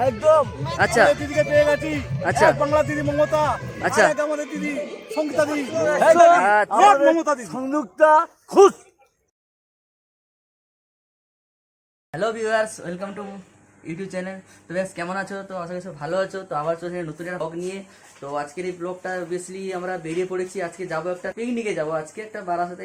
একদম। আচ্ছা দিদিকে পেয়ে গেছি। আচ্ছা বাংলা দিদি মমতা। আচ্ছা আমাদের দিদি সংগীতা দিদি। মমতা দিদি সংযুক্তা খুশ। Hello viewers, welcome to YouTube channel. তো ব্যাস কেমন আছো? তো আশা করি সব ভালো আছো। তো আবার চলছে নতুন একটা ব্লগ নিয়ে। তো আজকের এই ব্লগটা অবভিয়াসলি আমরা বেরিয়ে পড়েছি। আজকে যাবো একটা পিকনিকে, যাবো আজকে একটা বারাসাতে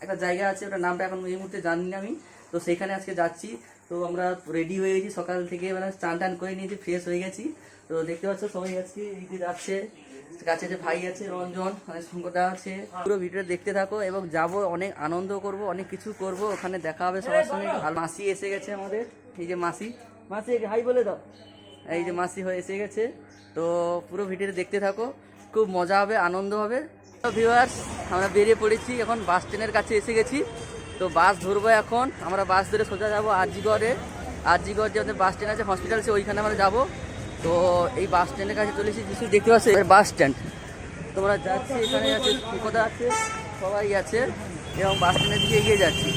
একটা জায়গা আছে, ওটা নামটা এখন এই মুহূর্তে জানি না আমি। তো সেইখানে আজকে যাচ্ছি। তো আমরা রেডি হয়ে গেছি সকাল থেকে, মানে স্নান টান করে নিয়েছি, ফ্রেশ হয়ে গেছি। তো দেখতে পাচ্ছ সবাই আজকে এই যে যাচ্ছে, কাছে যে ভাই আছে রঞ্জন, মানে শঙ্করদা আছে। পুরো ভিডিও দেখতে থাকো এবং যাবো, অনেক আনন্দ করব, অনেক কিছু করব, ওখানে দেখা হবে সবার সঙ্গে। আর মাসি এসে গেছে আমাদের, এই যে মাসি হাই বলে দাও। এই যে মাসি হয়ে এসে গেছে। তো পুরো ভিডিওটা দেখতে থাকো, খুব মজা হবে, আনন্দ হবে। তো ভিউয়ার্স, আমরা বেরিয়ে পড়েছি, এখন বাস স্ট্যান্ডের কাছে এসে গেছি। তো বাস ধরবো এখন, আমরা বাস ধরে সোজা যাবো আরজিগড়ে। আরজিগড় যে আমাদের বাস স্ট্যান্ড আছে, হসপিটাল আছে, ওইখানে আমরা যাবো। তো এই বাস স্ট্যান্ডের কাছে চলে এসেছি, দেখতে পাচ্ছি বাস স্ট্যান্ড। তোমরা যাচ্ছি, এখানে আছে কোথা আছে, সবাই আছে এবং বাস স্ট্যান্ডের দিকে এগিয়ে যাচ্ছি।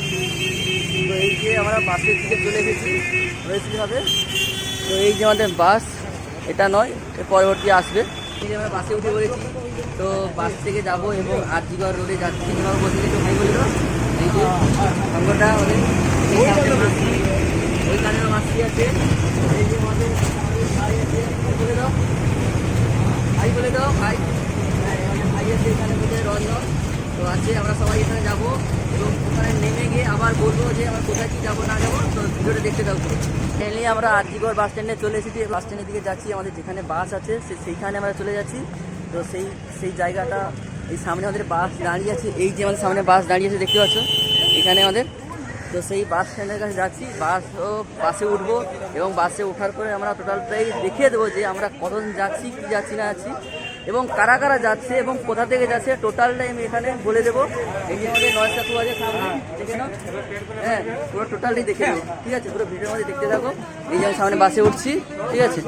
তো এই যে আমরা বাসের দিকে চলে এসেছি হবে। তো এই যে আমাদের বাস, এটা নয়, এর পরবর্তী আসবে। এই যে আমরা বাসে উঠে পড়েছি। তো বাস থেকে যাব এবং আরজিগড় রোডে যাচ্ছি। যেভাবে বলছি একটু ভাই বলে দাও। এই যে সঙ্গটা ওদের মাসি, ওইখানেও মাসি আছে। এই যে আমাদের ভাই আছে, বলে দাও ভাই, বলে দাও ভাই। ভাই আছে এখানে, বোধহয় রঞ্জন তো আছে। আমরা সবাই এখানে যাবো এবং ওখানে নেমে গিয়ে আবার বলবো যে আমরা কোথায় কি যাবো না যাবো। তো ভিডিওটা দেখতে থাকবো। মেনলি আমরা আরজিগড় বাস স্ট্যান্ডে চলে এসেছি। বাস স্ট্যান্ডের দিকে যাচ্ছি, আমাদের যেখানে বাস আছে সেইখানে আমরা চলে যাচ্ছি। তো সেই জায়গাটা, এই সামনে আমাদের বাস দাঁড়িয়ে আছে। এই যে আমাদের সামনে বাস দাঁড়িয়ে আছে দেখতে পাচ্ছ এখানে আমাদের। তো সেই বাস স্ট্যান্ডের কাছে যাচ্ছি, বাসে উঠবো এবং বাসে ওঠার পরে আমরা টোটালটাই দেখিয়ে দেবো যে আমরা কতজন যাচ্ছি, কি যাচ্ছি না যাচ্ছি এবং কারা কারা যাচ্ছে এবং কোথা থেকে যাচ্ছে, টোটালটাই আমি এখানে বলে দেবো। এই যে আমাদের নয়টা টু আছে সামনে, দেখে নাও। হ্যাঁ, পুরো টোটালটাই দেখে দেবো, ঠিক আছে? পুরো ভিডিওর মধ্যে দেখতে থাকো। এই যে আমি সামনে বাসে উঠছি, ঠিক আছে?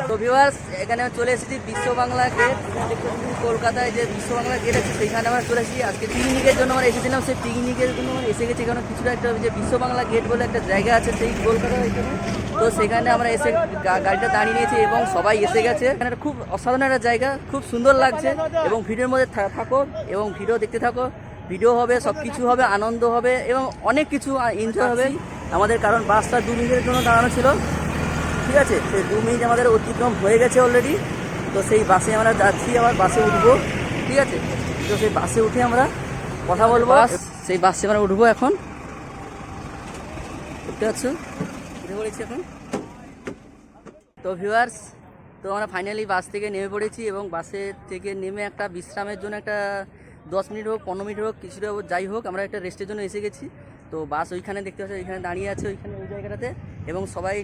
তো ভিউয়ার্স, এখানে চলে এসেছি বিশ্ব বাংলা গেট। কলকাতায় যে বিশ্ব বাংলা গেট আছে সেইখানে আমরা চলে এসেছি। আজকে পিকনিকের জন্য আমরা এসেছিলাম, সেই পিকনিকের জন্য আমরা এসে গেছি। কারণ কিছুটা একটা যে বিশ্ব বাংলা গেট বলে একটা জায়গা আছে সেই কলকাতার এখানে। তো সেখানে আমরা এসে গাড়িটা দাঁড়িয়ে নিয়েছি এবং সবাই এসে গেছে। এখানে খুব অসাধারণ একটা জায়গা, খুব সুন্দর লাগছে। এবং ভিডিওর মধ্যে থাকো এবং ভিডিও দেখতে থাকো। ভিডিও হবে, সব কিছু হবে, আনন্দ হবে এবং অনেক কিছু এনজয় হবে আমাদের। কারণ বাসটা 2 মিনিটের জন্য দাঁড়ানো ছিল, ঠিক আছে? সেই 2 মিনিট আমাদের অতিক্রম হয়ে গেছে অলরেডি। তো সেই বাসে আমরা যাচ্ছি, আবার বাসে উঠবো, ঠিক আছে? তো সেই বাসে উঠে আমরা কথা বলবো। সেই বাসে আমরা উঠবো এখন, বুঝতে পারছো? উঠে পড়েছি এখন। তো ভিউয়ার্স, তো আমরা ফাইনালি বাস থেকে নেমে পড়েছি এবং বাসে থেকে নেমে একটা বিশ্রামের জন্য একটা 10 মিনিট হোক, 15 মিনিট হোক, কিছুটা যাই হোক, আমরা একটা রেস্টের জন্য এসে গেছি। তো বাস ওইখানে দেখতে পাচ্ছি, ওইখানে দাঁড়িয়ে আছে, ওইখানে ওই জায়গাটাতে। এবং সবাই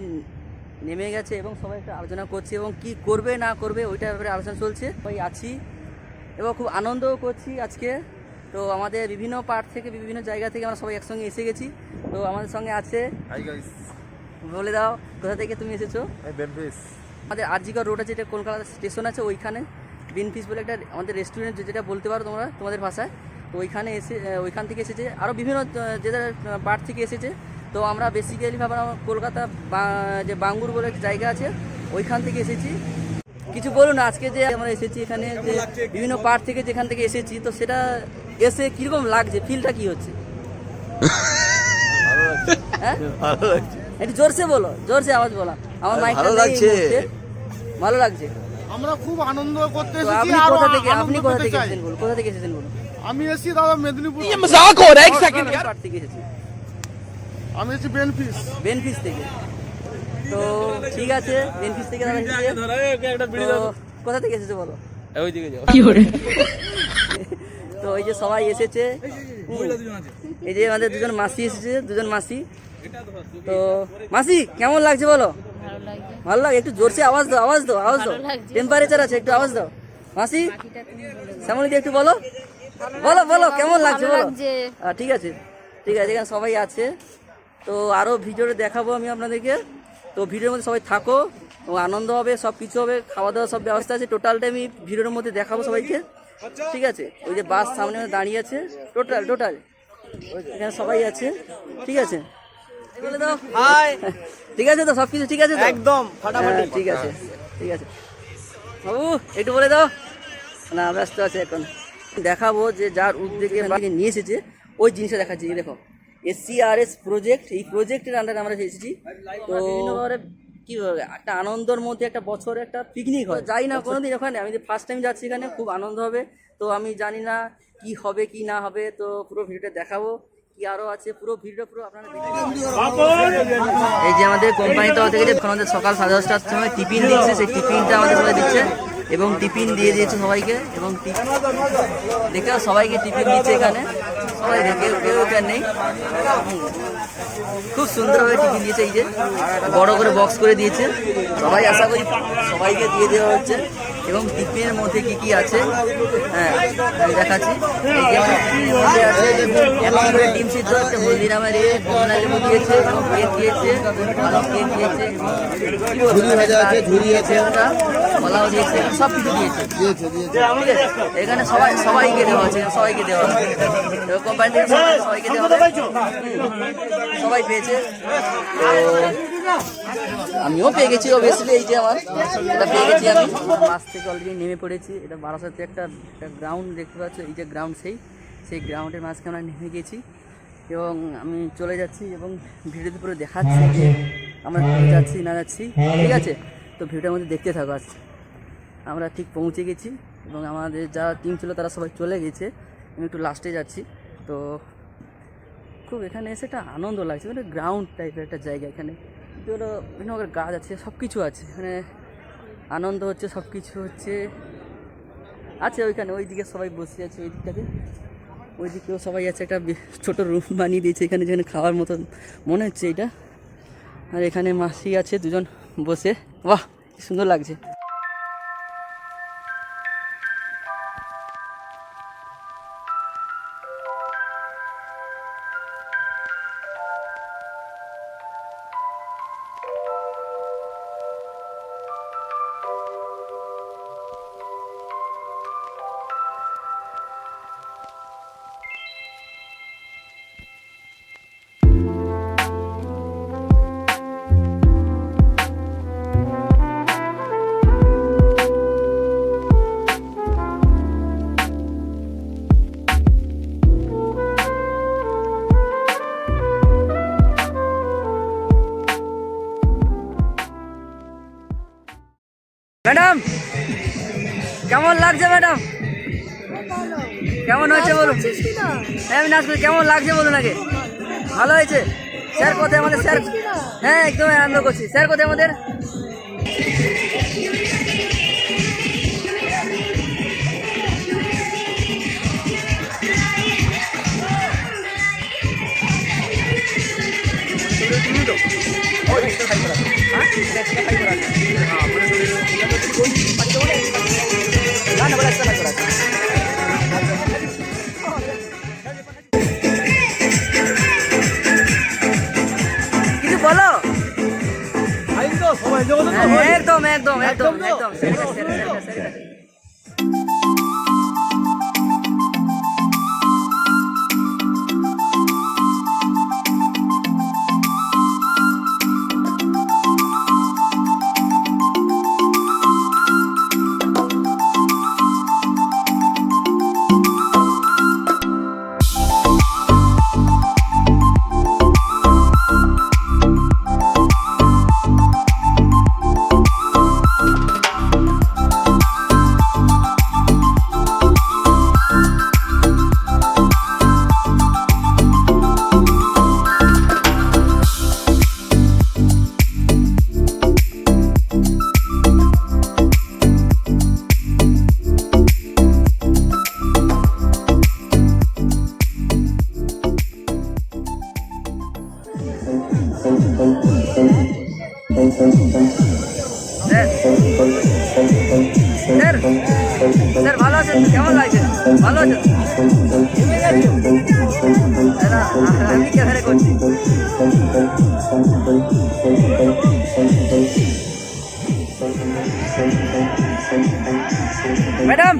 নেমে গেছে এবং সবাই একটা আলোচনা করছে এবং কি করবে না করবে ওইটার ব্যাপারে আলোচনা চলছে। সবাই আছি এবং খুব আনন্দও করছি আজকে। তো আমাদের বিভিন্ন পার্ট থেকে, বিভিন্ন জায়গা থেকে আমরা সবাই একসঙ্গে এসে গেছি। তো আমাদের সঙ্গে আছে, বলে দাও কোথা থেকে তুমি এসেছো? আমাদের আরজিগড় রোড আছে, যেটা কলকাতা স্টেশন আছে, ওইখানে বেনফিস বলে একটা আমাদের রেস্টুরেন্ট, যেটা বলতে পারো তোমরা তোমাদের ভাষায়। তো ওইখানে ওইখান থেকে এসেছে, আরও বিভিন্ন যেটা পার্ট থেকে এসেছে। তো আমরা বেসিক্যালি ভাবলাম কলকাতা যে বাঙ্গুর বলে একটা জায়গা আছে, ওইখান থেকে এসেছি। কিছু বলুন, আজকে যে আমরা এসেছি এখানে, যে বিভিন্ন পার্ট থেকে যেখান থেকে এসেছি, তো সেটা এসে কীরকম লাগছে, ফিলটা কী হচ্ছে? হ্যাঁ, একটু জোরসে বলো, জোরসে আওয়াজ বলা। আমার মাইক ভালো লাগছে, ভালো লাগছে। আমরা খুব আনন্দ করতে এসেছি। আপনি কোথা থেকে এসেছেন বলুন, কোথা থেকে এসেছেন বলুন? আমি এসেছি দাদা মেদিনীপুর। এক সেকেন্ড, পার্ট থেকে এসেছি আমি এসেছি বেনফিস থেকে। তো ঠিক আছে, বেনফিস থেকে দাদা এসেছে। তো কোথা থেকে এসেছে বলো? ওইদিকে যাও। তো এই যে সবাই এসেছে, এই যে আমাদের দুজন মাসি এসেছে, দুজন মাসি। তো মাসি কেমন লাগছে বলো? ভালো লাগে। একটু জোরসে আওয়াজ দাও, আওয়াজ দাও, আওয়াজ দাও। টেম্পারেচার আছে, একটু আওয়াজ দাও মাসি। শ্যামলিদি একটু বলো, বলো বলো কেমন লাগছে বলো। ঠিক আছে, ঠিক আছে, এখানে সবাই আছে। তো আরও ভিডিওটা দেখাবো আমি আপনাদেরকে। তো ভিডিওর মধ্যে সবাই থাকো, ও আনন্দ হবে, সব কিছু হবে, খাওয়া দাওয়া সব ব্যবস্থা আছে। টোটালটা আমি ভিডিওর মধ্যে দেখাবো সবাইকে, ঠিক আছে? ওই যে বাস সামনে দাঁড়িয়ে আছে, টোটাল এখানে সবাই আছে, ঠিক আছে? বলে দাও হাই। ঠিক আছে তো, সবকিছু ঠিক আছে তো? একদম ফাটাফাটি। ঠিক আছে ঠিক আছে বাবু, একটু বলে দাও না, ব্যস্ত আছে এখন। দেখাবো যে যার উদ্যোগে নিয়ে এসেছে ওই জিনিসটা দেখাচ্ছি। এই দেখো SCRS প্রজেক্ট, এই প্রজেক্টের আন্ডারে আমরা এসেছি। তো কি বলবো, একটা আনন্দের মধ্যে একটা বছরে একটা পিকনিক হয়, যাই না কোনোদিন ওখানে, আমি ফার্স্ট টাইম যাচ্ছি এখানে, খুব আনন্দ হবে। তো আমি জানি না কি হবে কি না হবে, তো পুরো ভিডিওটা দেখাবো, কি আরো আছে পুরো ভিডিও পুরো আপনারা দেখুন। এই যে আমাদের কোম্পানি তরফ থেকে যে আমাদের সকাল 10:30টার সময় টিফিন দিচ্ছে, সেই টিফিনটা আমাদের সবাই দিচ্ছে এবং টিফিন দিয়ে দিয়েছে সবাইকে, এবং দেখে সবাইকে টিফিন দিচ্ছে এখানে, সবাই কেউ কেউ এখানে নেই। খুব সুন্দরভাবে টিফিন দিয়েছে, এই যে বড় করে বক্স করে দিয়েছে, সবাই আশা করি সবাইকে দিয়ে দেওয়া হচ্ছে। এবং টিফিনের মধ্যে কি কি আছে হ্যাঁ আমি দেখাচ্ছি। এই যে টিফিনের মধ্যে আছে একটা করে ডিম সিদ্ধ, একটা হলদিরামের কমলা লেবু দিয়েছে, এবং কেক দিয়েছে, ভালো কেক দিয়েছে, ঝুড়ি আছে, একটা কলাও দিয়েছে, সব কিছু দিয়েছে। এখানে সবাইকে দেওয়া হচ্ছে, সবাইকে দেওয়া হচ্ছে কোম্পানি থেকে, সবাইকে দেওয়া হবে, সবাই পেয়েছে। তো আমিও পেয়ে গেছি অবভিয়াসলি, এই যে আমার এটা পেয়ে গেছি আমি। বাস থেকে অলরেডি নেমে পড়েছি, এটা বারাসাতে একটা গ্রাউন্ড দেখতে পাচ্ছ, এই যে গ্রাউন্ড সেই গ্রাউন্ডের মাঝখানে আমরা নেমে গেছি এবং আমি চলে যাচ্ছি, এবং ভিডিওতে পুরো দেখাচ্ছি যে আমরা যাচ্ছি না যাচ্ছি, ঠিক আছে? তো ভিডিওর মধ্যে দেখতে থাকো। আজ আমরা ঠিক পৌঁছে গেছি এবং আমাদের যারা টিম ছিল তারা সবাই চলে গেছে, আমি একটু লাস্টে যাচ্ছি। তো খুব এখানে এসে একটা আনন্দ লাগছে, মানে গ্রাউন্ড টাইপের একটা জায়গা, এখানে বিভিন্ন রকমের গাছ আছে, সব কিছু আছে এখানে, আনন্দ হচ্ছে, সব কিছু হচ্ছে আছে। ওইখানে ওইদিকে সবাই বসে আছে, ওই দিকটাতে ওইদিকেও সবাই আছে, একটা ছোটো রুম বানিয়ে দিয়েছে এখানে, যেখানে খাওয়ার মতন মনে হচ্ছে এটা। আর এখানে মাসি আছে দুজন বসে, বাহ সুন্দর লাগছে। ম্যাডাম কেমন লাগছে? ম্যাডাম কেমন হয়েছে বলুন? হ্যাঁ আমি নাচ করছি, কেমন লাগছে বলুন আগে? ভালো হয়েছে? স্যার কোথায় আমাদের? স্যার হ্যাঁ একদম আনন্দ করছি। স্যার কোথায় আমাদের? কিছু বলো। একদম একদম একদম একদম। স্যার ভালো আছেন? কেমন লাগছে? ভালো আছেন? আমি ক্যামেরা করছি। ম্যাডাম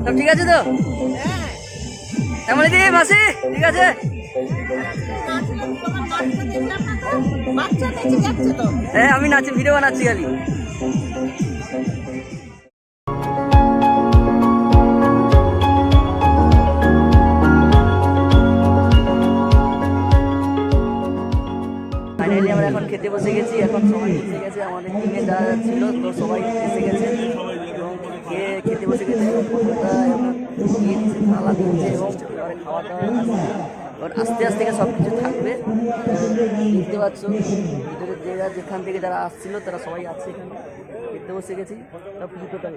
সব ঠিক আছে তো? কেমন আছি মাসি? ঠিক আছে। হ্যাঁ আমি নাচি, ভিডিও বানাচ্ছি খালি। ফাইনালি আমরা এখন খেতে বসে গেছি। এখন সবাই এসে গেছে, আমাদের টিমে যারা ছিল তো সবাই এসে গেছে এবং খেতে বসে গেছে। থালা দিচ্ছে এবং এবারে খাওয়া দাওয়া এবার আস্তে আস্তে সব কিছু থাকবে। দেখতে পাচ্ছ ভিতরে যে যেখান থেকে যারা আসছিল তারা সবাই আছে এখানে। খেতে বসে গেছি, সব কিছু টোটাল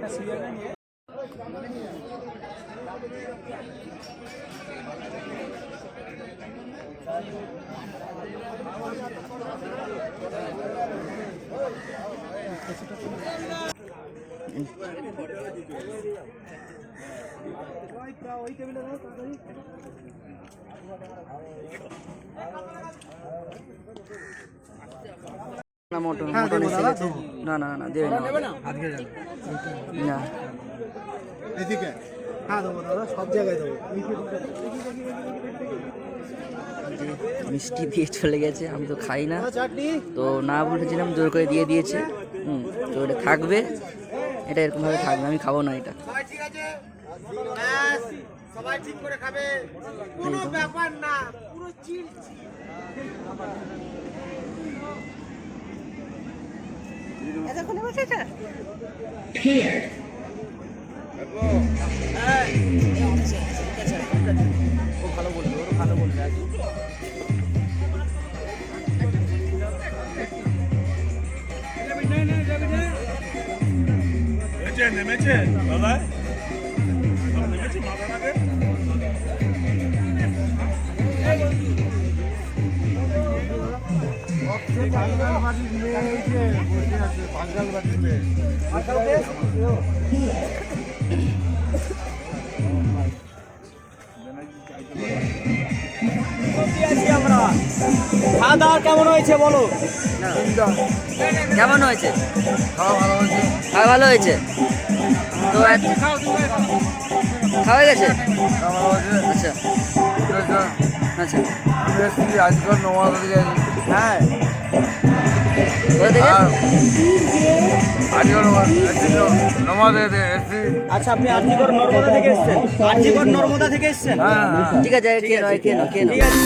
না মটন মটন এসে গেছে। না না না দেবে না আজকে না এদিকে হ্যাঁ দেবো দাদা, সব জায়গায় দেবো। মিষ্টি দিয়ে চলে গেছে, আমি তো খাই না তো না বলেছিলাম, জোর করে দিয়ে দিয়েছে। তো এটা থাকবে, এটা এরকমভাবে থাকবে, আমি খাবো না এটা। সবাই ঠিক করে খাবে, কোনো ব্যাপার না, পুরো চিল। এতক্ষণে বসেছে ও ভালো বলবে, ওর ভালো বলবে। নেমেছে দাদা, নেমেছে মাথাটাকে। বাঙ্গাল বাড়ির মেয়ে হয়েছে, বসে আছে বাঙ্গাল বাড়ির মেয়ে। আমরা খাওয়া দাওয়া কেমন হয়েছে বলো? কেমন হয়েছে? খাওয়া ভালো হয়েছে, খাওয়া ভালো হয়েছে তো খাওয়া গেছে। আচ্ছা আচ্ছা, আমি এসেছি আজকাল নমাজ থেকে। হ্যাঁ কোথা থেকে? আজকাল নমাজ এসেছি। আচ্ছা, আপনি আরজিকর নর্মদা থেকে এসেছেন? আরজিকর নর্মদা থেকে এসেছেন? হ্যাঁ হ্যাঁ ঠিক আছে, কে নয় কে নয় কে নয়। ঠিক আছে।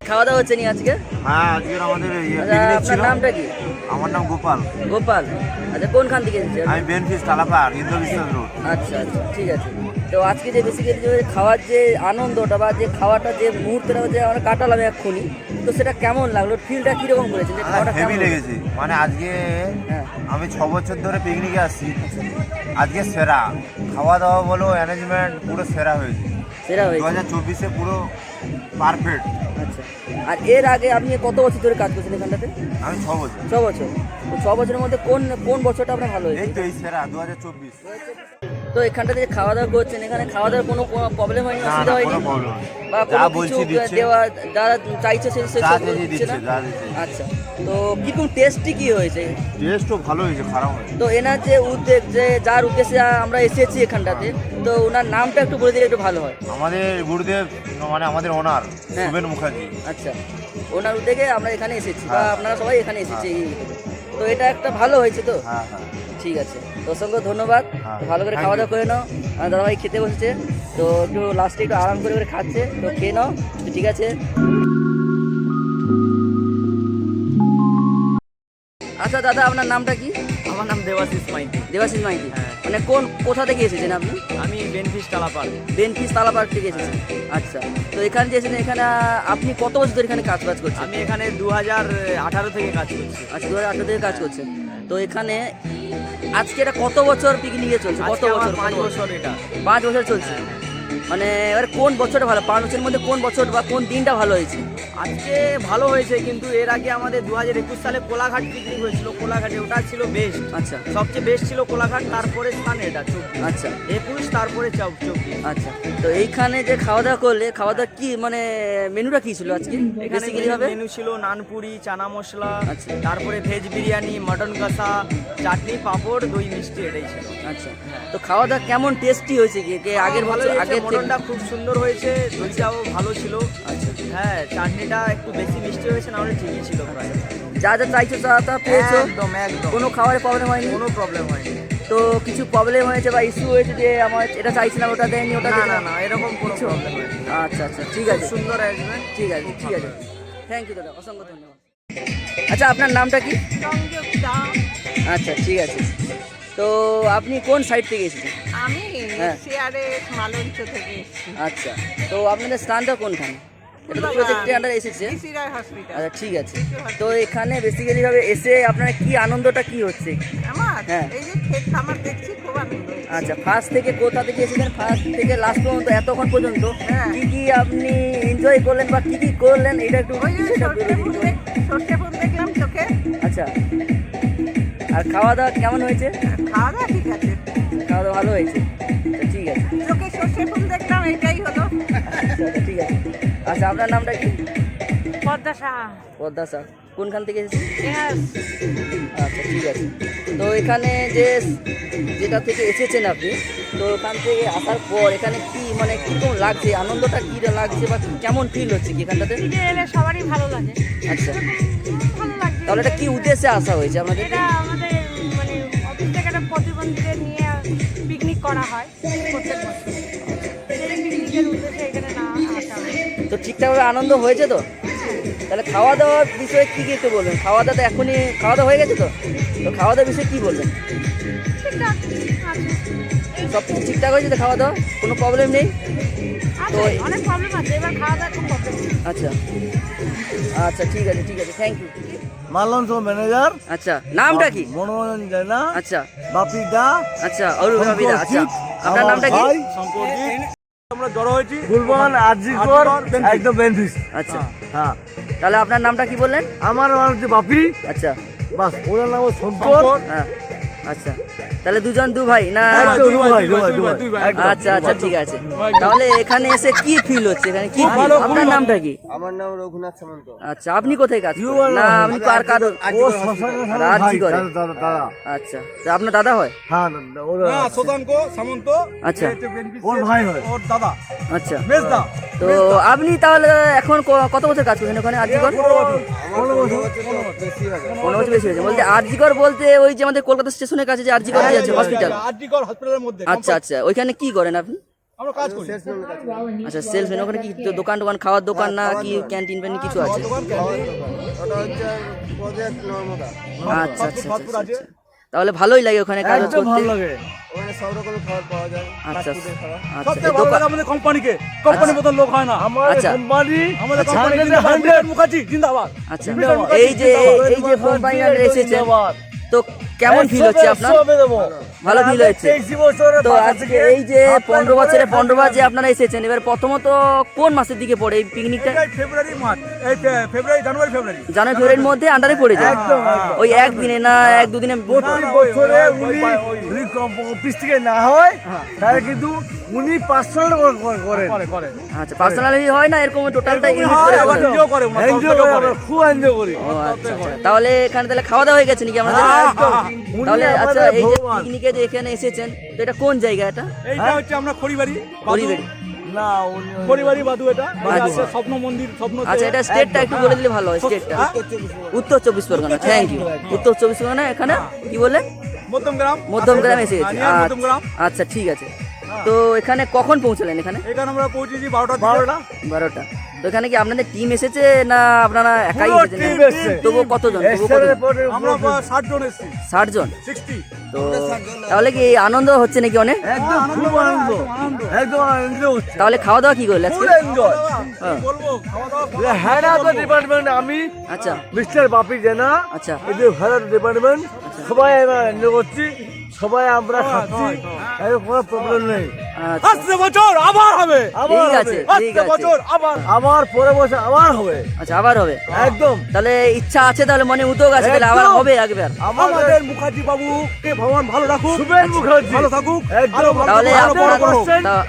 খাওয়া দাওয়া হচ্ছে নি আজকে? হ্যাঁ আজকের আমাদের আচ্ছা, আপনার নামটা কি? আমার নাম গোপাল। গোপাল। আচ্ছা, কোনখান থেকে এসেছেন? আমি বেনফিস তালাপাড়, ইন্দো বিশ্বাস রোড। আচ্ছা আচ্ছা, ঠিক আছে। তো আজকে যে বেসিক্যালি যে খাওয়ার যে আনন্দটা বা যে খাওয়াটা যে মুহূর্তটা যে আমরা কাটালাম এক্ষুনি, তো সেটা কেমন লাগলো? ফিলটা কিরকম করেছেন? যে খাওয়াটা হেভি কেমন লেগেছে, মানে আজকে হ্যাঁ। আমি 6 বছর ধরে পিকনিকে আসছি, আজকে সেরা খাওয়া দাওয়া বলো, ম্যানেজমেন্ট পুরো সেরা হয়েছে। সেটা হয়েছে। 2024-এ পুরো পারফেক্ট। আচ্ছা, আর এর আগে আপনি কত বছর ধরে কাজ করছেন এখানটাতে? আমি 6 বছর। 6 বছর। তো 6 বছরের মধ্যে কোন কোন বছরটা আপনার ভালো হয়েছে? এই তো এই সেরা 2024। তো এখানটাতে যে খাওয়া দাওয়া করছেন, এখানে খাওয়া দাওয়ার কোনো প্রবলেম হয়নি, না অসুবিধা না, হয়নি? কোনো প্রবলেম বা যা কোনো বলছি কিছু দিচ্ছে, দেওয়া যারা চাইছে সে যা সব দিচ্ছে দিচ্ছে না? যা দিচ্ছে। আচ্ছা, তো কিরকম টেস্টি কি হয়েছে? টেস্টও ভালো হয়েছে, খারাপ হয়েছে। তো এনার যে উদ্যোগ, যে যার উদ্দেশ্যে আমরা এসেছি এখানটাতে, তো ওনার নামটা একটু বলে দিলে একটু ভালো হয়। আমাদের গুরুদেব, মানে আমাদের ওনার হ্যাঁ। শুভেন মুখার্জি। আচ্ছা, ওনার উদ্যোগে আমরা এখানে এসেছি বা হ্যাঁ। আপনারা সবাই এখানে এসেছি এই উদ্যোগে। তো এটা একটা ভালো হয়েছে তো? হ্যাঁ হ্যাঁ ঠিক আছে, তো অসংখ্য ধন্যবাদ। হ্যাঁ, তো ভালো করে thank খাওয়া দাওয়া you. করে নাও। আমার দাদাভাই খেতে বসেছে, তো একটু লাস্টে একটু আরাম করে করে খাচ্ছে, তো খেয়ে নাও। তো ঠিক আছে। আচ্ছা দাদা, আপনার নামটা কি? আমার নাম দেবাশিস মাইতি। দেবাশিস মাইতি। হ্যাঁ। মানে কোথা থেকে এসেছেন আপনি? আমি বেনফিস তালাপাড়। বেনফিস তালাপাড় থেকে এসেছেন। আচ্ছা, তো এখানে যে এসেছেন, এখানে আপনি কত বছর ধরে এখানে কাজ করছেন? আমি এখানে 2018 থেকে কাজ করছি। আচ্ছা, 2018 থেকে কাজ করছেন। তো এখানে আজকে এটা কত বছর পিকনিকে চলছে? কত আজকে আমার বছর? 5 বছর এটা। 5 বছর চলছে। মানে এবার কোন বছরটা ভালো, 5 বছরের মধ্যে কোন বছর বা কোন দিনটা ভালো হয়েছে? আজকে ভালো হয়েছে, কিন্তু এর আগে আমাদের 2021 সালে কোলাঘাট পিকনিক হয়েছিল, কোলাঘাটে ওটা ছিল বেস্ট, আচ্ছা সবচেয়ে বেস্ট ছিল কোলাঘাট, তারপরে স্থান এটা 24, আচ্ছা 21 তারপরে 24। আচ্ছা। তো এইখানে যে খাওয়া দাওয়া করলে, খাওয়া দাওয়া কি মানে মেনুটা কি ছিল আজকে এখানে বেসিক্যালি ভাবে? মেনু ছিল নানপুরি, চানা মশলা, আচ্ছা। তারপরে ভেজ বিরিয়ানি, মটন কষা, চাটনি, পাঁপড়, দই মিষ্টি, এটাই ছিল। আচ্ছা। তো খাওয়া দাওয়া কেমন টেস্টি হয়েছে কি আগের ভালো বছর হয়েছে, আগের থেকে? মটনটা খুব সুন্দর হয়েছে, দইটাও ভালো ছিল। আচ্ছা। হ্যাঁ, চাটনিটা একটু বেশি মিষ্টি হয়েছে, না হলে ঠিকই ছিল প্রায়। যা যা চাইছো তা পেয়েছো? একদম একদম, কোনো খাবারে প্রবলেম হয়নি? কোনো প্রবলেম হয়নি। তো কিছু প্রবলেম হয়েছে বা ইস্যু হয়েছে যে আমার এটা চাইছিলাম ওটা দেয়নি, ওটা না দেয়নি? না না, এরকম কোনো প্রবলেম হয়নি। আচ্ছা আচ্ছা, ঠিক আছে, সুন্দর অ্যারেঞ্জমেন্ট। ঠিক আছে, ঠিক আছে। থ্যাংক ইউ দাদা, অসংখ্য ধন্যবাদ। আচ্ছা, আপনার নামটা কি? আচ্ছা, ঠিক আছে। তো আপনি কোন সাইড থেকে এসেছেন? আমি হ্যাঁ। শেয়ারে মালঞ্চ থেকে এসেছি, আচ্ছা। তো আপনাদের স্থানটা কোনখানে? এটা তো প্রজেক্টের আন্ডারে এসেছে। সিরাই হসপিটাল। আচ্ছা, ঠিক আছে। তো এখানে বেসিক্যালি ভাবে এসে আপনার কি আনন্দটা কি হচ্ছে? আমার হ্যাঁ। এই যে ক্ষেত খামার দেখছি, খুব আনন্দ হচ্ছে। আচ্ছা, ফার্স্ট থেকে কোথা থেকে এসেছেন, ফার্স্ট থেকে লাস্ট পর্যন্ত এতক্ষণ পর্যন্ত হ্যাঁ। কি কি আপনি এনজয় করলেন বা কি কি করলেন, এটা একটু ওই যে বিষয়টা বলে দিন তো। সর্ষে ফুল দেখলাম চোখে। আচ্ছা। আর খাওয়া দাওয়া কেমন হয়েছে? খাওয়া দাওয়া ঠিক আছে, খাওয়া দাওয়া ভালো হয়েছে? তো ঠিক আছে। চোখে সর্ষে ফুল দেখলাম, এটাই হলো। আচ্ছা, ঠিক আছে। আচ্ছা, আপনার নামটা কি? পদ্মা সাহা। পদ্মা স্যার, কোনখান থেকে এসেছেন? আচ্ছা, ঠিক আছে। তো এখানে যেটা থেকে এসেছেন আপনি, তো ওখান থেকে আসার পর এখানে কি মানে কীরকম লাগছে, আনন্দটা কী লাগছে বা কেমন ফিল হচ্ছে কি এখানটাতে? পিঠে এলে সবারই ভালো লাগে, আচ্ছা। ভালো লাগছে। তাহলে এটা কি উদ্দেশ্যে আসা হয়েছে আমাদের? এটা আমাদের মানে অফিস থেকে একটা প্রতিবন্ধীদের নিয়ে পিকনিক করা হয় প্রত্যেক বছর, সেই পিকনিকের উদ্দেশ্যে এখানে না আসা হয়। তো ঠিকঠাকভাবে আনন্দ হয়েছে তো? তাহলে খাওয়া দাওয়ার বিষয়ে কী কী একটু বলবেন? খাওয়া দাওয়া তো এখনই খাওয়া দাওয়া হয়ে গেছে তো? তো খাওয়া দাওয়ার বিষয়ে কী বলবেন? ঠিকঠাক আছে, সব কিছু ঠিকঠাক হয়েছে তো? খাওয়া দাওয়া কোনো প্রবলেম নেই? আছে, অনেক প্রবলেম আছে, এবার খাওয়া দাওয়া খুব প্রবলেম। আচ্ছা আচ্ছা, ঠিক আছে, ঠিক আছে, থ্যাংক ইউ। মালঞ্চ ম্যানেজার আচ্ছা, নামটা কি? মনোরঞ্জন জানা, আচ্ছা বাপি দা, আচ্ছা, অরুণাবিদা। আচ্ছা, আপনার নামটা কি? আমরা জড়ো হয়েছি গুলবান আজিকর একদম বেনিফিস। আচ্ছা, হ্যাঁ, তাহলে আপনার নামটা কি বললেন? আমার নাম হচ্ছে বাপি, আচ্ছা, বাস ওনার নাম হচ্ছে শঙ্কর। হ্যাঁ, আচ্ছা। তাহলে দুজন দু ভাই না? একদম দুই ভাই, একদম। আচ্ছা আচ্ছা, ঠিক আছে। তাহলে এখানে এসে কি ফিল হচ্ছে, এখানে কি feel? আপনার নামটা কি? আমার নাম রঘুনাথ সামন্ত। আচ্ছা, আপনি কোথায় কাজ You করেন? are না, not- আপনি তো আর কারো? ও শ্মশানে থাকা রাজি ভাই, করে। দাদা। আচ্ছা, তো আপনার দাদা হয়? হ্যাঁ, ওরা শতাঙ্ক সামন্ত, আচ্ছা ওর ভাই হয়। ওর দাদা আচ্ছা। মেজদা। তো আপনি তাহলে এখন কত বছর কাজ করছেন ওখানে আরজিকর? 15 বছর বেশি হয়েছে বলতে? আরজিকর বলতে ওই যে আমাদের কলকাতা স্টেশনের কাছে যে আরজিকর আছে হসপিটাল? আরজিকর হসপিটালের মধ্যে আচ্ছা আচ্ছা, ওইখানে কি করেন আপনি? আমরা কাজ করি। আচ্ছা, সেলফ ওখানে কি তো দোকান খাওয়ার দোকান না কি ক্যান্টিন প্যান্টিন কিছু আছে? ওটা হচ্ছে প্রজেক্ট নর্মদা। আচ্ছা আচ্ছা আচ্ছা, আচ্ছা। তাহলে ভালোই লাগে ওখানে কাজ একদম করতে? ভালো লাগে। ওখানে সব রকমের খাবার পাওয়া যায়। আচ্ছা আচ্ছা, সবচেয়ে এই ভালো দোকান- লাগে আমাদের কোম্পানিকে, কোম্পানির মতন লোক হয় না। আমার আচ্ছা। কোম্পানি আমাদের আচ্ছা, কোম্পানি 100 মুখার্জি জিন্দাবাদ। আচ্ছা, জিন্দাবাদ। এই যে কোম্পানি এসেছেন, তো কেমন ফিল হচ্ছে আপনার? ভালো feel হয়েছে। তো আজকে এই যে 15 বছরে 15 বার যে আপনারা এসেছেন, এবার প্রথমত কোন মাসের দিকে পড়ে এই পিকনিকটা? এটাই ফেব্রুয়ারি মাস, এই ফেব্রুয়ারি জানুয়ারি জানুয়ারি ফেব্রুয়ারির মধ্যে আন্ডারে পড়ে যায়? একদম। ওই একদিনে না এক দুদিনে? প্রতি বছরে উনি অফিস থেকে না হয় তাহলে কিন্তু উনি পার্সোনাল করেন। করে আচ্ছা, পার্সোনালি হয় না এরকম টোটালটা ইউনিট হয়, করে আবার করেন? নিজেও করে, ওনার এনজয় তরফ থেকে করি, করে। আমরা খুব এনজয় করি। ও আচ্ছা আচ্ছা, তাহলে এখানে তাহলে খাওয়া দাওয়া হয়ে গেছে নাকি আমাদের? উনি তাহলে আচ্ছা, আমাদের এই যে ভগবান। পিকনিকে যে এখানে এসেছেন, তো এটা কোন জায়গা এটা? এইটা হচ্ছে আমরা খড়িবাড়ি হরিবেড়ি। না উনি খড়িবাড়ি বাদু, এটা আচ্ছা। স্বপ্ন মন্দির, স্বপ্ন আচ্ছা, এটা স্টেটটা একটু বলে দিলে ভালো হয়। স্টেটটা উত্তর 24 পরগনা। Thank you. উত্তর 24 পরগনা, এখানে কি বললেন? মধ্যমগ্রাম। মধ্যমগ্রাম এসে গেছে। হ্যাঁ, মধ্যমগ্রাম। আচ্ছা, ঠিক আছে। তো এখানে কখন পৌঁছালেন এখানে? এখানে আমরা পৌঁছেছি 12টা। 12টা। তো এখানে কি আপনাদের টিম এসেছে না আপনারা একাই পুরো এসেছেন? team এসেছে। তবুও কতজন? আমরা 60 জন এসেছি। 60 জন। 60। তো তাহলে কি আনন্দ হচ্ছে নাকি অনেক? একদম খুব আনন্দ, একদম এনজয় হচ্ছে। তাহলে খাওয়া দাওয়া কি করলে আজকে? Full enjoy. হ্যাঁ। বলবো খাওয়া দাওয়া হেড ডিপার্টমেন্ট আমি আচ্ছা মিস্টার বাপি জেনা, আচ্ছা এই যে হেড ডিপার্টমেন্ট সবাই আমরা এনজয় করছি, সবাই আমরা খাচ্ছি, এর কোনো প্রবলেম নেই। আচ্ছা, আসছে বছর আবার হবে, ঠিক আছে ঠিক আসছে আছে। বছর আবার পরে বছর আবার হবে, আচ্ছা আবার হবে একদম। তাহলে ইচ্ছা আছে, তাহলে মনে উদ্যোগ আছে, তাহলে আবার একদম। হবে একবার। আমাদের মুখার্জি বাবুকে ভগবান ভালো রাখুক, শুভেন মুখার্জি ভালো থাকুক, একদম। তাহলে আরো বড় আপনার করো।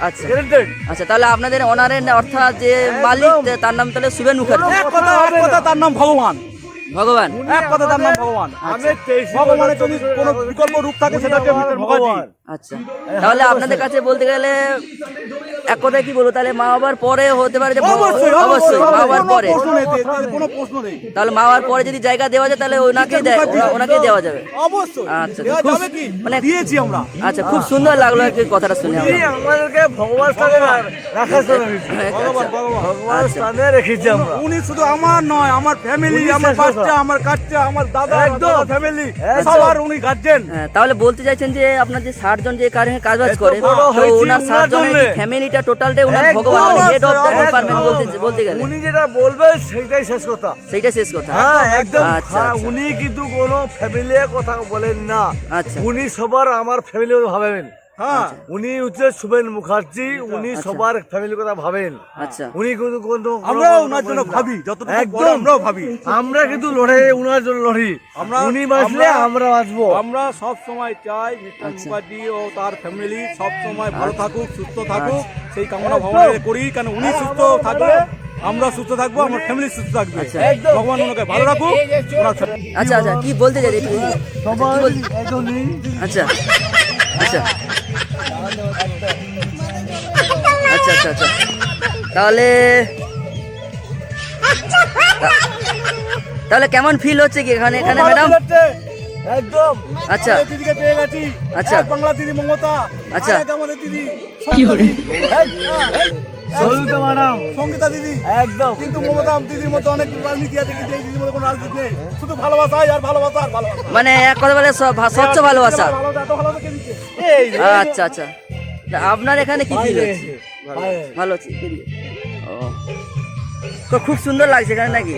আচ্ছা Guaranteed। আচ্ছা, তাহলে আপনাদের অনারের অর্থাৎ যে মালিক তার নাম তাহলে শুভেন মুখার্জি। এক কথা তার নাম ভগবান, ভগবান। এক কথা তার নাম ভগবান। ভগবানের যদি কোনো বিকল্প রূপ থাকে সেটা হচ্ছে মিস্টার মুখার্জি। আচ্ছা, তাহলে আপনাদের কাছে বলতে গেলে এক কথায় কি বলবো, তাহলে মা বাবার পরে হতে পারে যে অবশ্যই অবশ্যই মা বাবার কোনো পরে, প্রশ্ন নেই, কোনো প্রশ্ন নেই। তাহলে মা বাবার পরে যদি জায়গা দেওয়া যায় তাহলে ওনাকেই দেওয়া যাবে। অবশ্যই আচ্ছা, দেওয়া খুব- যাবে কি, মানে- দিয়েছি আমরা। আচ্ছা, খুব সুন্দর লাগলো আর কি কথাটা শুনে আমরা। আমাদেরকে ভগবান স্থানে রাখার জন্য ভগবান স্থানে রেখেছি আমরা। উনি শুধু আমার নয়, আমার ফ্যামিলি, আমার বাচ্চা, আমার কাচ্চা, আমার দাদা, একদম ফ্যামিলি, সবার উনি গার্জেন। হ্যাঁ, তাহলে বলতে চাইছেন যে আপনার যে 60 জন যে কাজ করে, বড় তো হয়েছি ওনার 60 ওনার জনের জন্যে। ফ্যামিলিটা টোটালটাই ওনার ভগবান, হেড অফ দ্য ডিপার্টমেন্ট বলতে গেলে উনি যেটা বলবেন সেটাই শেষ কথা। সেইটা শেষ কথা। হ্যাঁ, একদম। আচ্ছা, হ্যাঁ, আচ্ছা। উনি কিন্তু কোনো ফ্যামিলির কথা বলেন না। আচ্ছা। উনি সবার আমার ফ্যামিলি ভাবেন। হ্যাঁ, উনি হচ্ছে শুভেন মুখার্জি, উনি সবার ফ্যামিলির কথা ভাবেন। আচ্ছা, উনি কিন্তু আমরাও ওনার জন্য ভাবি, যতটুকু আমরাও ভাবি। আমরা কিন্তু লড়ে ওনার জন্য লড়ি। উনি বাঁচলে আমরা বাঁচবো। আমরা সব সময় চাই মিস্টার মুখার্জি ও তার ফ্যামিলি সব সময় ভালো থাকুক, সুস্থ থাকুক, সেই কামনা ভগবানের করি। কারণ উনি সুস্থ থাকলে আমরা সুস্থ থাকবো, আমার ফ্যামিলি সুস্থ থাকবে। ভগবান ওনাকে ভালো রাখুক। আচ্ছা আচ্ছা, কি বলতে চাই একটু? আচ্ছা আচ্ছা আচ্ছা আচ্ছা আচ্ছা, তাহলে তাহলে কেমন ফিল হচ্ছে কি এখানে ম্যাডাম? একদম। আচ্ছা দিদিকে পেয়ে গেছি। আচ্ছা। বাংলা দিদি মমতা, আচ্ছা। আমাদের দিদি সঙ্গীতা ম্যাডাম, সঙ্গীতা দিদি, একদম। কিন্তু মমতা দিদির মতো অনেক রাজনীতি আছে, কিন্তু এই দিদির মতো কোনো রাজনীতি নেই। শুধু ভালোবাসা আর ভালোবাসা আর ভালোবাসা। মানে এক কথা বলে স্বচ্ছ ভালোবাসা। ভালোবাসা, এত ভালোবাসা কে দিচ্ছে? আচ্ছা আচ্ছা, তা আপনার এখানে কি ফিল হচ্ছে? ভালো হচ্ছে। ও, তো খুব সুন্দর লাগছে এখানে নাকি?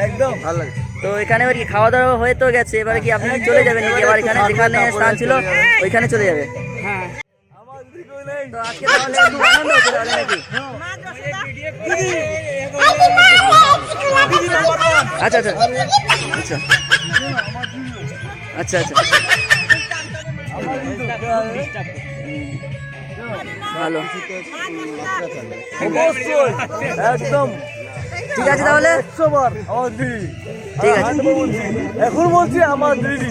একদম ভালো লাগছে। তো এখানে এবার কি খাওয়া দাওয়া হয়ে তো গেছে, এবারে কি আপনি চলে যাবেন নাকি? এবার এখানে যেখানে স্থান ছিল ওইখানে চলে যাবে? তো আজকে তাহলে খুব আনন্দ হচ্ছে তাহলে নাকি? আচ্ছা আচ্ছা আচ্ছা আচ্ছা আচ্ছা, ভালো, অবশ্যই, একদম। ঠিক আছে তাহলে, 100 বার আমার দিদি। ঠিক আছে। এখন বলছি আমার দিদি।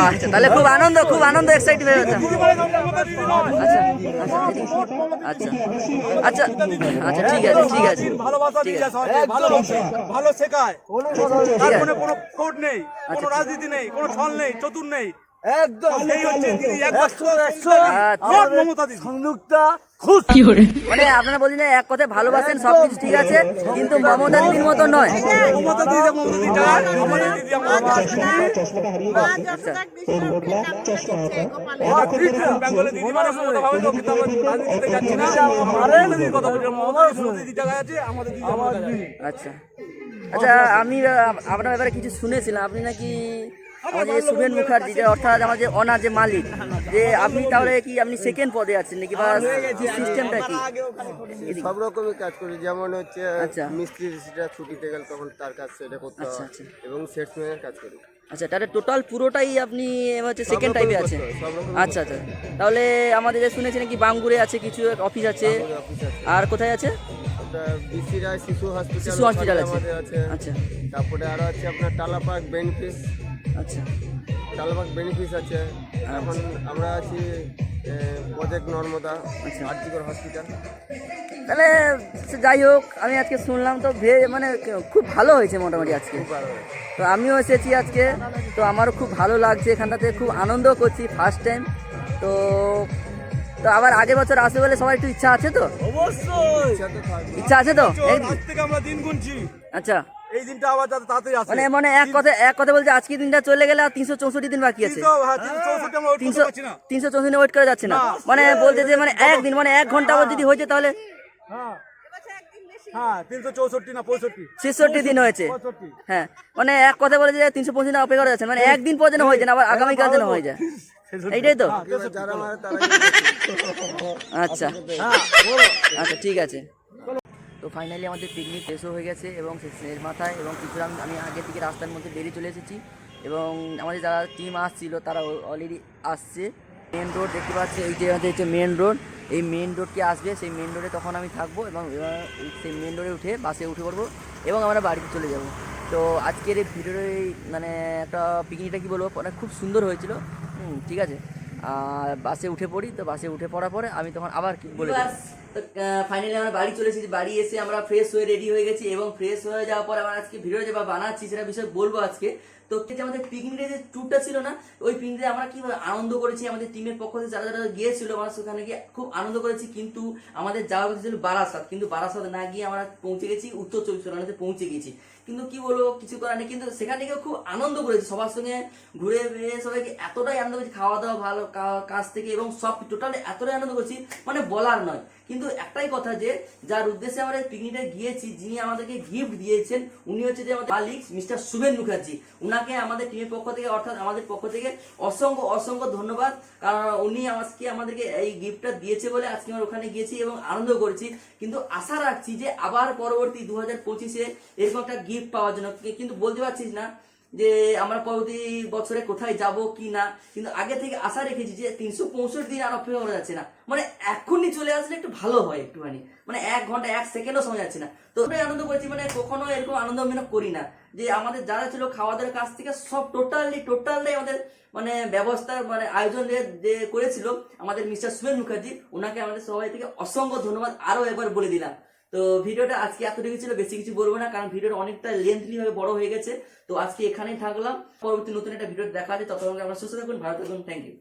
আচ্ছা, তাহলে খুব আনন্দ এক্সাইটেড হয়ে গেছে। আচ্ছা আচ্ছা আচ্ছা আচ্ছা, ঠিক আছে ঠিক আছে ভালোবাসা ঠিক দিয়ে আছে। সবাইকে ভালোবাসে, ভালো শেখায়। তার মনে কোনো ফোট নেই, কোনো আচ্ছা। রাজনীতি নেই, কোনো ছল নেই, চতুর নেই। একদম এই হচ্ছে দিদি, 100 আচ্ছা। মমতা দিদি সংযুক্তা খুশ। মানে আপনারা বলছেন যে এক কথায় ভালোবাসেন, সবকিছু ঠিক আছে, কিন্তু মমতা দিদির মতো নয়। মমতা দিদি, মমতা দিদি চায়, আমাদের দিদি আমাদের বেঙ্গলের দিদি মানে মমতা ভাবে তো, কিন্তু আমরা রাজনীতিতে যাচ্ছি না। আমাদের দিদির কথা বলছি, মমতা দিদি জায়গায় আছে, আমাদের দিদি আমাদের জায়গায়। আচ্ছা আচ্ছা, আমি আপনার ব্যাপারে কিছু শুনেছিলাম, আপনি নাকি আমাদের শুভেন মুখার্জি যে অর্থাৎ আমাদের অনার যে মালিক, যে আপনি তাহলে কি আপনি সেকেন্ড পদে আছেন নাকি, বা সিস্টেমটা কি? সব রকমের কাজ করি, যেমন হচ্ছে আচ্ছা। মিস্ত্রিরা ছুটিতে গেল তখন তার কাজ সেটা করতে আচ্ছা, হয়, আচ্ছা। এবং সেটসম্যানের কাজ করি। আচ্ছা, তাহলে টোটাল পুরোটাই আপনি হচ্ছে সেকেন্ড রকমই টাইপে করতে আছেন? হয়, সব রকমই আচ্ছা আচ্ছা, তাহলে আমাদের যে শুনেছি নাকি বাঙ্গুরে আছে কিছু অফিস আছে, অফিস আছে, আর কোথায় আছে? ওটা বিসি রায় শিশু হসপিটাল, শিশু হসপিটাল আছে। আমাদের আছে। আচ্ছা তারপরে আরো আছে আপনার টালাপাক বেনিফিস, আচ্ছা টালাপাক বেনিফিস আছে। এখন আমরা আছি প্রজেক্ট নর্মদা, আরজিকর হসপিটাল। তাহলে সে যাই হোক, আমি আজকে শুনলাম তো মানে খুব ভালো হয়েছে মোটামুটি আজকে। তো আমিও এসেছি আজকে, তো আমারও খুব ভালো লাগছে, এখানটাতে খুব আনন্দ করছি, ফার্স্ট টাইম। তো তো আবার আগের বছর আসবে বলে সবাই একটু ইচ্ছা আছে তো? অবশ্যই ইচ্ছা আছে তো? আজ থেকে আমরা দিন গুনছি, আচ্ছা, এই দিনটা আবার যাতে তাড়াতাড়ি আসে। মানে এক কথা বলছে আজকে দিনটা চলে গেলে আর 364 দিন বাকি আছে। 364 আমরা ওয়েট করতে পারছি না। 364 দিনে ওয়েট করা যাচ্ছে না, মানে বলতে যে মানে একদিন, মানে 1 ঘন্টা আবার যদি হয়েছে তাহলে হ্যাঁ হ্যাঁ, 364 না 65, 66 দিন হয়েছে। 65। হ্যাঁ, মানে এক কথা বলে যে 365 দিন অপেক্ষা করা যাচ্ছে, মানে একদিন পর যেন হয়ে যায় না, আবার আগামীকাল যেন হয়ে যায়। এইটাই তো? এবার যারা মারে তারা আচ্ছা আচ্ছা ঠিক আছে। তো ফাইনালি আমাদের পিকনিক শেষও হয়ে গেছে এবং শেষের মাথায় এবং কিছুটা আমি আগে থেকে রাস্তার মধ্যে বেরিয়ে চলে এসেছি এবং আমাদের যারা টিম আসছিল তারা অলরেডি আসছে। মেন রোড দেখতে পাচ্ছি, এই যে আমাদের হচ্ছে মেন রোড, এই মেন রোডকে আসবে, সেই মেন রোডে তখন আমি থাকবো এবং সেই মেন রোডে উঠে বাসে উঠে পড়বো এবং আমরা বাড়িতে চলে যাব। তো আজকের এই ভিডিওর মানে একটা পিকনিকটা কী বলবো, মানে খুব সুন্দর হয়েছিল। ঠিক আছে, আর বাসে উঠে পড়ি। তো বাসে উঠে পড়ার পরে আমি তখন আবার কি বলে ফাইনালি আমরা বাড়ি চলে এসেছি। বাড়ি এসে আমরা ফ্রেশ হয়ে রেডি হয়ে গেছি এবং ফ্রেশ হয়ে যাওয়ার পর আমরা আজকে ভিডিও যেটা বানাচ্ছি সেটা বিষয়ে বলবো আজকে। তো আমাদের পিকনিকের যে ট্যুরটা ছিল না, ওই পিকনিকে আমরা কিভাবে আনন্দ করেছি, আমাদের টিমের পক্ষ থেকে যারা যারা গিয়েছিল আমরা সেখানে গিয়ে খুব আনন্দ করেছি। কিন্তু আমাদের যাওয়া কথা ছিল বারাসাত, কিন্তু বারাসাত না গিয়ে আমরা পৌঁছে গেছি উত্তর চব্বিশ পরগনাতে পৌঁছে গেছি। কিন্তু কি বলবো, কিছু করার নেই। কিন্তু সেখানে গিয়ে খুব আনন্দ করেছি, সবার সঙ্গে ঘুরে বেড়ে সবাইকে এতটাই আনন্দ করেছি, খাওয়া দাওয়া ভালো কাজ থেকে এবং সব টোটালি এতটাই আনন্দ করেছি মানে বলার নয়। কিন্তু একটাই কথা, যে যার উদ্দেশ্যে আমরা পিকনিকে গিয়েছি, যিনি আমাদেরকে গিফট দিয়েছেন উনি হচ্ছে যে আমাদের মালিক মিস্টার শুভেন মুখার্জি। উনাকে আমাদের টিমের পক্ষ থেকে অর্থাৎ আমাদের পক্ষ থেকে অসংখ্য অসংখ্য ধন্যবাদ, কারণ উনি আজকে আমাদেরকে এই গিফটটা দিয়েছে বলে আজকে আমরা ওখানে গিয়েছি এবং আনন্দ করেছি। কিন্তু আশা রাখছি যে আবার পরবর্তী 2025-এ এরকম একটা গিফট পাওয়ার জন্য। কিন্তু বলতে পারছিস না যে আমরা পরবর্তী বছরে কোথায় যাব কি না, কিন্তু আগে থেকে আশা রেখেছি যে 365 দিন আর অপেক্ষা করা যাচ্ছে না, মানে এখনই চলে আসলে একটু ভালো হয় একটুখানি, মানে 1 ঘন্টা 1 সেকেন্ডও সময় যাচ্ছে না। তো আনন্দ করেছি, মানে কখনো এরকম আনন্দ আমি করি না। যে আমাদের যারা ছিল খাওয়া দাওয়ার কাছ থেকে সব টোটালি আমাদের মানে ব্যবস্থা মানে আয়োজন যে করেছিল আমাদের মিস্টার শুভেন মুখার্জি, ওনাকে আমাদের সবাই থেকে অসংখ্য ধন্যবাদ আরো একবার বলে দিলাম। তো ভিডিওটা আজকে এতটুকু ছিল, বেশি কিছু বলবো না কারণ ভিডিওটা অনেকটা লেন্থলি ভাবে বড় হয়ে গেছে। তো আজকে এখানেই থাকলাম, পরবর্তী নতুন একটা ভিডিও দেখা আছে। ততক্ষণ আমরা সুস্থ থাকুন, ভালো থাকুন, থ্যাংক ইউ।